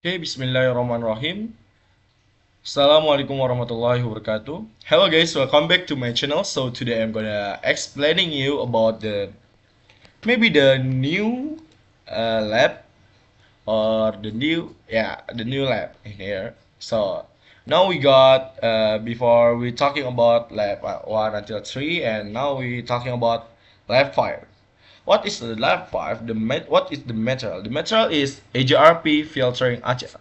Oke, bismillahirrahmanirrahim. Assalamualaikum warahmatullahi wabarakatuh. Hello guys, welcome back to my channel. So today I'm gonna explaining you about the new lab or the new lab in here. So now we got before we talking about lab 1 until 3, and now we talking about lab 5. What is the lab 5? What is the material? The material is AGRP filtering Aceh.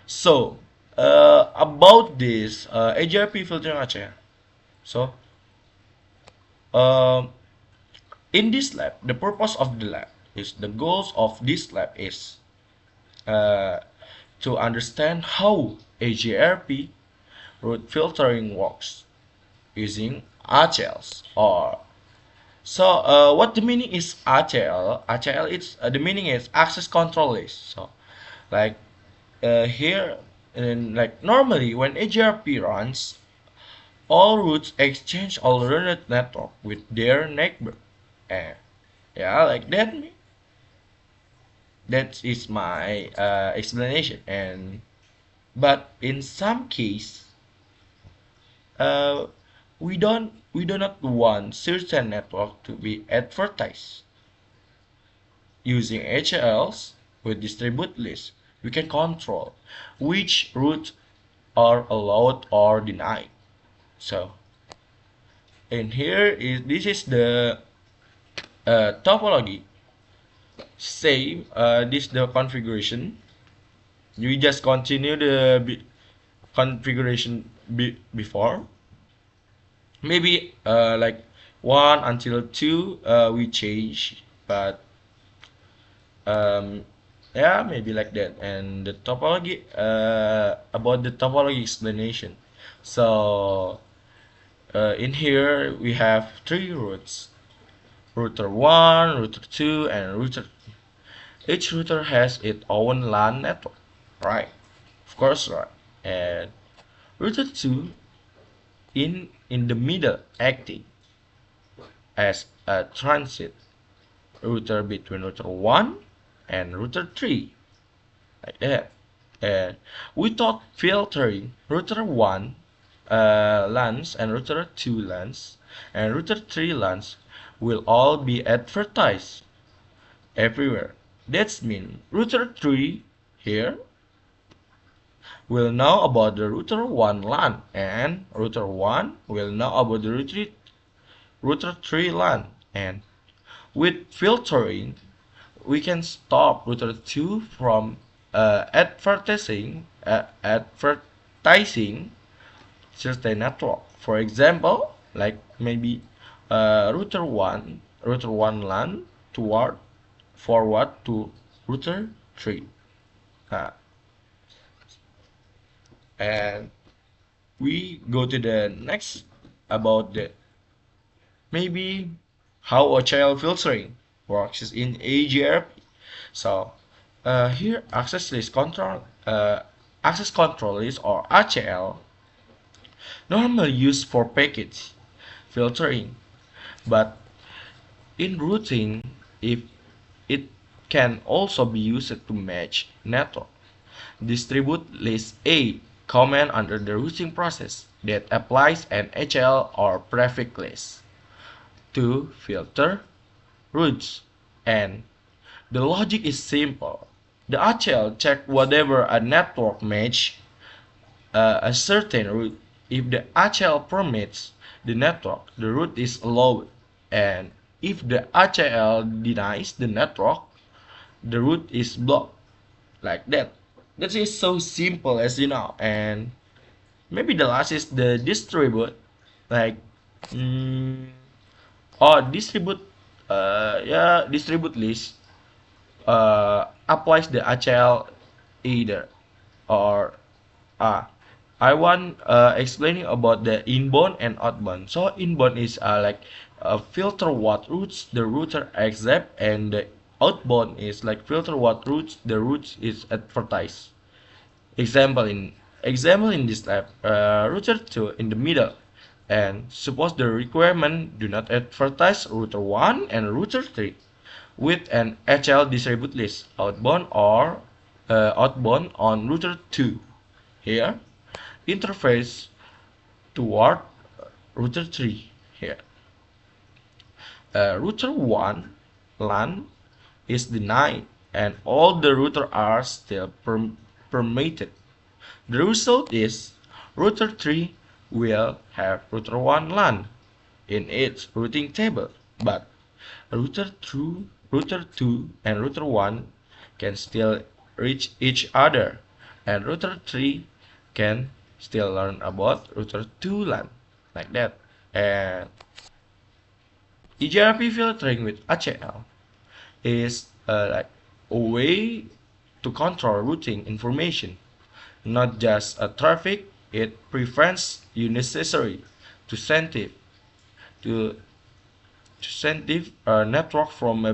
So, about this AGRP filtering Aceh. So, um, in this lab, the purpose of the lab is the goals of this lab is uh, to understand how AGRP root filtering works using ACLs or what the meaning is ACL? ACL it's the meaning is access control list. So like here and like normally when AGRP runs, all routes exchange alternate network with their neighbor. Eh, yeah, like that. That is my explanation. And but in some case, uh, we do not want certain network to be advertised. Using HLs with distribute list, we can control which routes are allowed or denied. So, and here is this is the topology. Same, this the configuration. We just continue the configuration before. Maybe like 1 until 2 we change, but um, yeah, maybe like that. And the topology about the topology explanation. So in here we have three routes: router 1, router 2, and router. Each router has its own LAN network, right? Of course, right. And router 2 in the middle, acting as a transit router between router 1 and router 3, like that. And without filtering, router 1 LANs and router 2 LANs and router 3 LANs will all be advertised everywhere. That's mean router 3 here will know about the router 1 LAN, and router 1 will know about the router 3 LAN. And with filtering, we can stop router 2 from advertising certain network. For example, like maybe router 1 LAN toward forward to router 3. Uh, and we go to the next about the maybe how a child filtering works in AGRP. So here access control list or ACL normally used for package filtering, but in routing, if it can also be used to match network. Distribute list A command under the routing process that applies an HL or prefix list to filter routes. And the logic is simple. The HL check whatever a network match a certain route. If the HL permits the network, the route is allowed. And if the HL denies the network, the route is blocked. Like that. That is so simple as you know. And maybe the last is the distribute. Like, mm, or distribute list applies the HL either or I want explaining about the inbound and outbound. So inbound is like filter what routes the router accept, and the outbound is like filter what routes the routes is advertised. Example in this lab, router 2 in the middle, and suppose the requirement do not advertise router 1 and router 3 with an HL distribute list outbound or outbound on router 2. Here, interface toward router 3. Here, router 1 LAN is denied and all the routers are still permitted. The result is router 3 will have router 1 LAN in its routing table, but router 2 and router 1 can still reach each other, and router 3 can still learn about router 2 LAN, like that. And EGRP filtering with ACL is like a way to control routing information, not just traffic. It prevents unnecessary to to sensitive network from a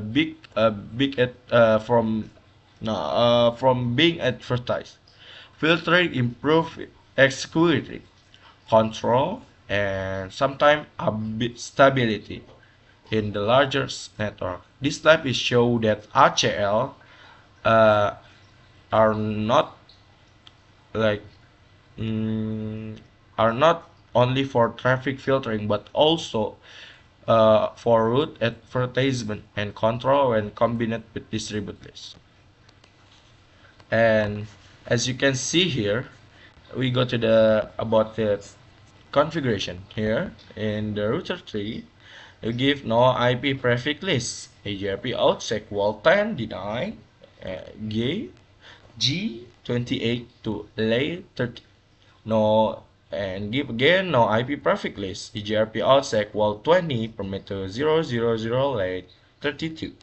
from being advertised. Filtering improve security, control, and sometimes stability in the larger network. This type is show that ACL uh, are not like are not only for traffic filtering but also for route advertisement and control when combined with distributed list. And as you can see here, we go to the about the configuration here in the router tree. You give no IP prefix list, EGRP out sequal 10 deny G G28 to lay 30. No, and give again no IP prefix list, EGRP out sequel 20 permitter 000 lay 32.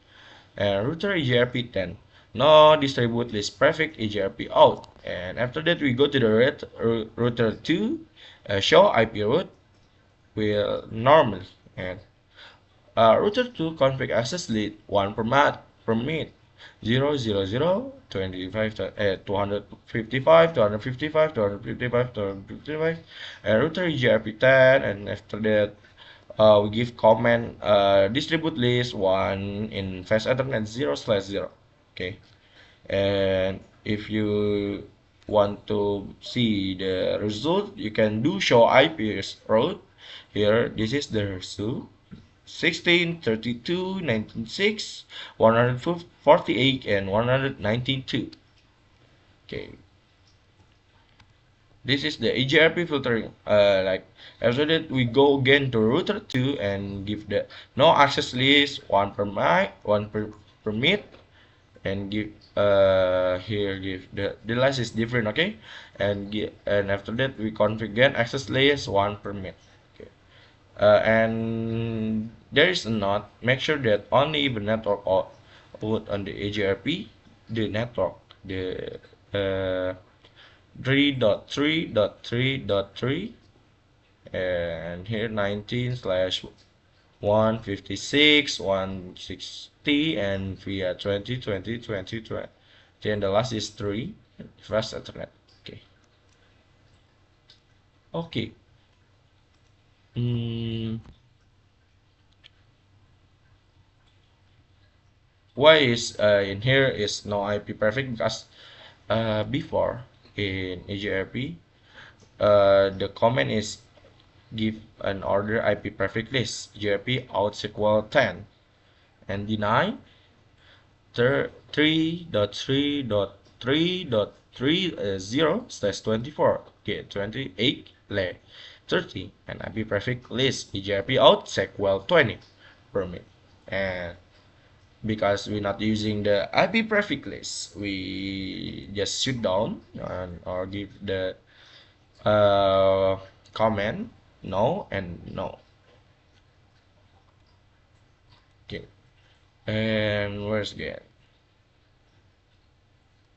And router EGRP 10. No distribute list prefix EGRP out. And after that we go to the router 2, show IP route will normal. And router 2 config access list 1 permit 000 25 255 255 255 255 and router EGRP 10. And after that we give comment distribute list 1 in fast ethernet 0/0. Okay, and if you want to see the result, you can do show IP route. Here this is the result: 16 32 196 148 and 192. Okay, this is the EGRP filtering. Like after that we go again to router 2 and give the no access list 1 per permit, and give here give the list is different. Okay, and after that we configure access list 1 permit. Okay, and there is a note: make sure that only the network out on the EGRP the network the 3.3.3.3 and here 19/156 160 and via 20 then the last is 3 fast ethernet. Okay, okay. Why is in here is no IP perfect? Because before in EGRP the comment is give an order IP prefix list EGRP out equal 10 and deny 3.3.3.3.30/24 get 28 lay 30 and IP prefix list EGRP out equal 20 permit. And because we're not using the IP prefix list, we just shoot down and or give the comment no and no. Okay, and where's again?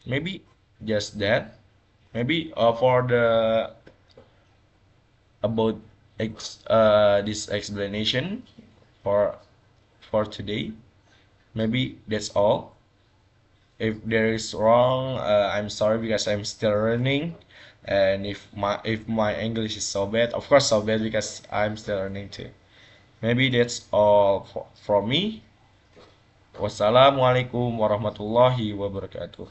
Maybe just that. Maybe for the about this explanation for today. Maybe that's all. If there is wrong, I'm sorry because I'm still learning. And if my English is so bad, of course so bad because I'm still learning too. Maybe that's all from me. Wassalamualaikum warahmatullahi wabarakatuh.